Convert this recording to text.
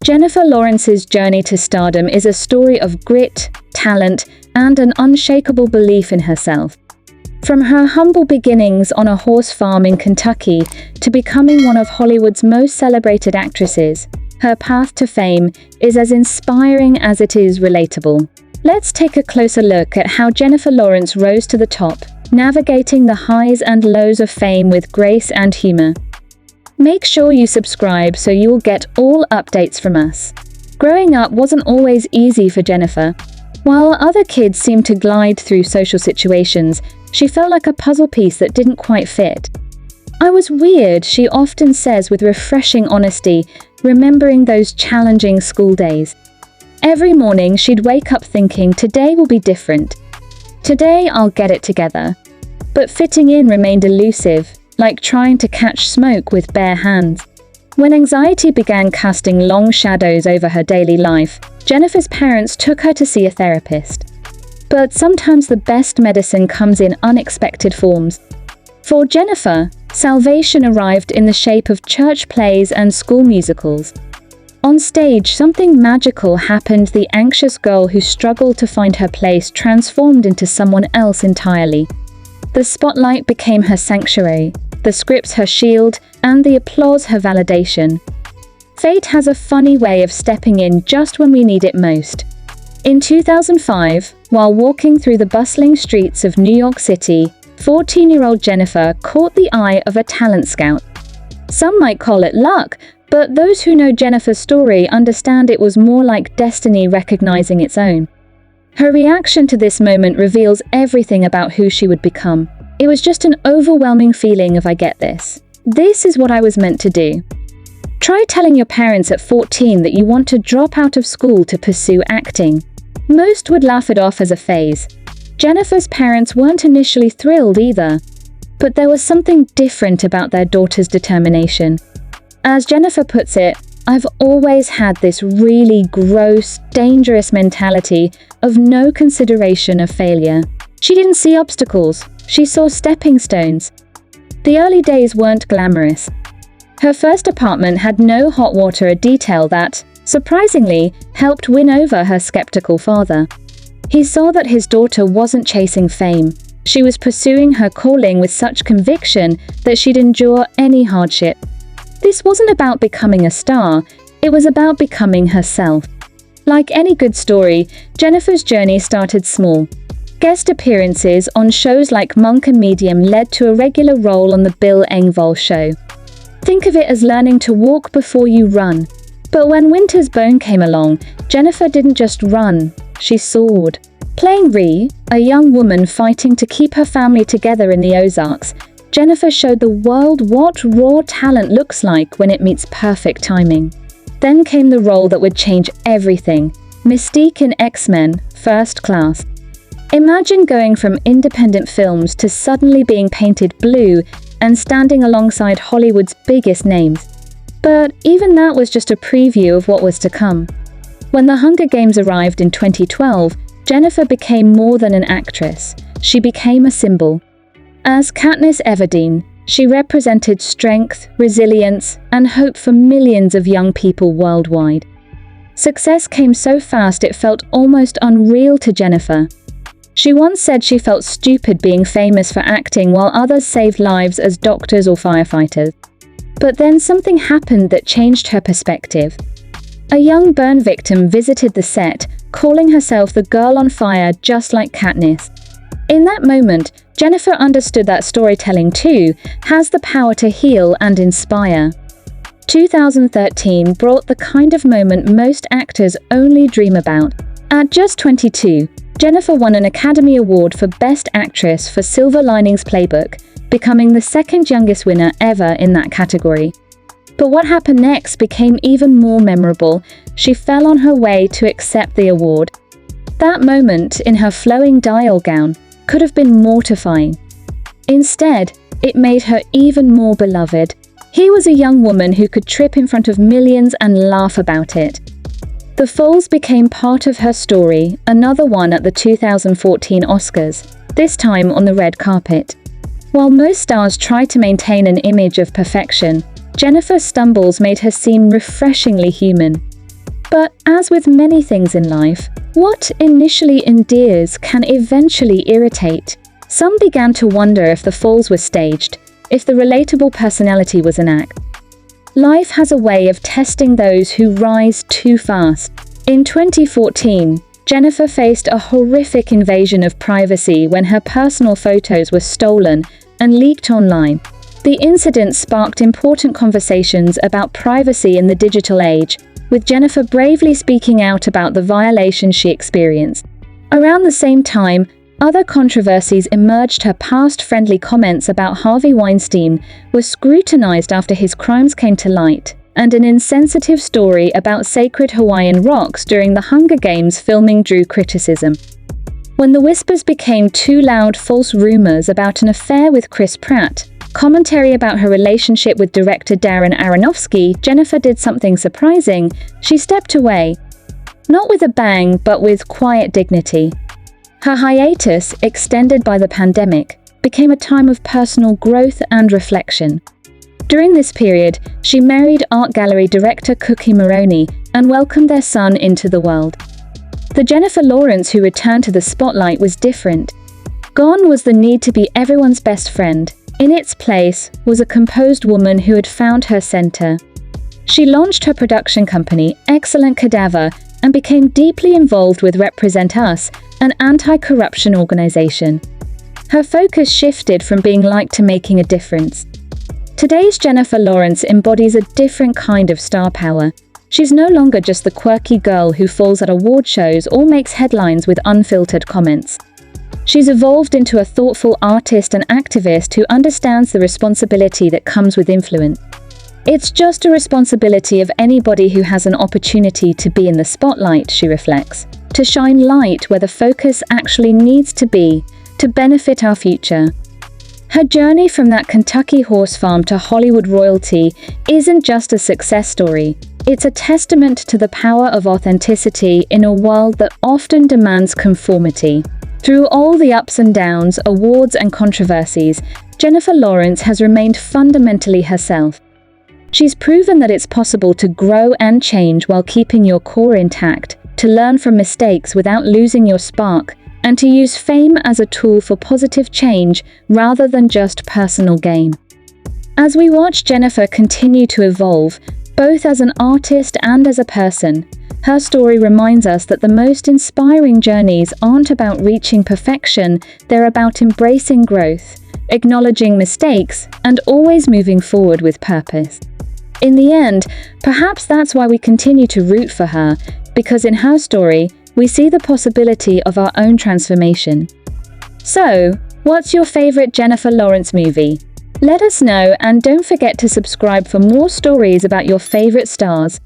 Jennifer Lawrence's journey to stardom is a story of grit, talent, and an unshakable belief in herself. From her humble beginnings on a horse farm in Kentucky to becoming one of Hollywood's most celebrated actresses, her path to fame is as inspiring as it is relatable. Let's take a closer look at how Jennifer Lawrence rose to the top, navigating the highs and lows of fame with grace and humor. Make sure you subscribe so you will get all updates from us. Growing up wasn't always easy for Jennifer. While other kids seemed to glide through social situations, she felt like a puzzle piece that didn't quite fit. "I was weird," she often says with refreshing honesty, remembering those challenging school days. Every morning she'd wake up thinking, "Today will be different. Today I'll get it together." But fitting in remained elusive, like trying to catch smoke with bare hands. When anxiety began casting long shadows over her daily life, Jennifer's parents took her to see a therapist. But sometimes the best medicine comes in unexpected forms. For Jennifer, salvation arrived in the shape of church plays and school musicals. On stage, something magical happened. The anxious girl who struggled to find her place transformed into someone else entirely. The spotlight became her sanctuary, the scripts her shield, and the applause her validation. Fate has a funny way of stepping in just when we need it most. In 2005, while walking through the bustling streets of New York City, 14-year-old Jennifer caught the eye of a talent scout. Some might call it luck, but those who know Jennifer's story understand it was more like destiny recognizing its own. Her reaction to this moment reveals everything about who she would become. It was just an overwhelming feeling of "I get this. This is what I was meant to do." Try telling your parents at 14 that you want to drop out of school to pursue acting. Most would laugh it off as a phase. Jennifer's parents weren't initially thrilled either. But there was something different about their daughter's determination. As Jennifer puts it, "I've always had this really gross, dangerous mentality of no consideration of failure." She didn't see obstacles, she saw stepping stones. The early days weren't glamorous. Her first apartment had no hot water, a detail that, surprisingly, helped win over her skeptical father. He saw that his daughter wasn't chasing fame. She was pursuing her calling with such conviction that she'd endure any hardship. This wasn't about becoming a star, it was about becoming herself. Like any good story, Jennifer's journey started small. Guest appearances on shows like Monk and Medium led to a regular role on The Bill Engvall Show. Think of it as learning to walk before you run. But when Winter's Bone came along, Jennifer didn't just run, she soared. Playing Ree, a young woman fighting to keep her family together in the Ozarks, Jennifer showed the world what raw talent looks like when it meets perfect timing. Then came the role that would change everything, Mystique in X-Men: First Class. Imagine going from independent films to suddenly being painted blue and standing alongside Hollywood's biggest names. But even that was just a preview of what was to come. When The Hunger Games arrived in 2012, Jennifer became more than an actress. She became a symbol. As Katniss Everdeen, she represented strength, resilience, and hope for millions of young people worldwide. Success came so fast it felt almost unreal to Jennifer. She once said she felt stupid being famous for acting while others saved lives as doctors or firefighters. But then something happened that changed her perspective. A young burn victim visited the set, calling herself the girl on fire just like Katniss. In that moment, Jennifer understood that storytelling too has the power to heal and inspire. 2013 brought the kind of moment most actors only dream about. At just 22, Jennifer won an Academy Award for Best Actress for Silver Linings Playbook, becoming the second youngest winner ever in that category. But what happened next became even more memorable. She fell on her way to accept the award. That moment in her flowing dial gown could have been mortifying. Instead, it made her even more beloved. Here was a young woman who could trip in front of millions and laugh about it. The falls became part of her story, another one at the 2014 Oscars, this time on the red carpet. While most stars try to maintain an image of perfection, Jennifer's stumbles made her seem refreshingly human. But as with many things in life, what initially endears can eventually irritate. Some began to wonder if the falls were staged, if the relatable personality was an act. Life has a way of testing those who rise too fast. In 2014, Jennifer faced a horrific invasion of privacy when her personal photos were stolen and leaked online. The incident sparked important conversations about privacy in the digital age, with Jennifer bravely speaking out about the violations she experienced. Around the same time, other controversies emerged. Her past-friendly comments about Harvey Weinstein were scrutinized after his crimes came to light, and an insensitive story about sacred Hawaiian rocks during the Hunger Games filming drew criticism. When the whispers became too loud, false rumors about an affair with Chris Pratt, commentary about her relationship with director Darren Aronofsky, Jennifer did something surprising. She stepped away. Not with a bang, but with quiet dignity. Her hiatus, extended by the pandemic, became a time of personal growth and reflection. During this period, she married art gallery director Cookie Maroney and welcomed their son into the world. The Jennifer Lawrence who returned to the spotlight was different. Gone was the need to be everyone's best friend. In its place was a composed woman who had found her center. She launched her production company, Excellent Cadaver, and became deeply involved with Represent Us, an anti-corruption organization. Her focus shifted from being liked to making a difference. Today's Jennifer Lawrence embodies a different kind of star power. She's no longer just the quirky girl who falls at award shows or makes headlines with unfiltered comments. She's evolved into a thoughtful artist and activist who understands the responsibility that comes with influence. It's just a responsibility of anybody who has an opportunity to be in the spotlight, she reflects, to shine light where the focus actually needs to be, to benefit our future. Her journey from that Kentucky horse farm to Hollywood royalty isn't just a success story. It's a testament to the power of authenticity in a world that often demands conformity. Through all the ups and downs, awards and controversies, Jennifer Lawrence has remained fundamentally herself. She's proven that it's possible to grow and change while keeping your core intact, to learn from mistakes without losing your spark, and to use fame as a tool for positive change rather than just personal gain. As we watch Jennifer continue to evolve, both as an artist and as a person, her story reminds us that the most inspiring journeys aren't about reaching perfection, they're about embracing growth, acknowledging mistakes, and always moving forward with purpose. In the end, perhaps that's why we continue to root for her, because in her story, we see the possibility of our own transformation. So, what's your favorite Jennifer Lawrence movie? Let us know, and don't forget to subscribe for more stories about your favorite stars.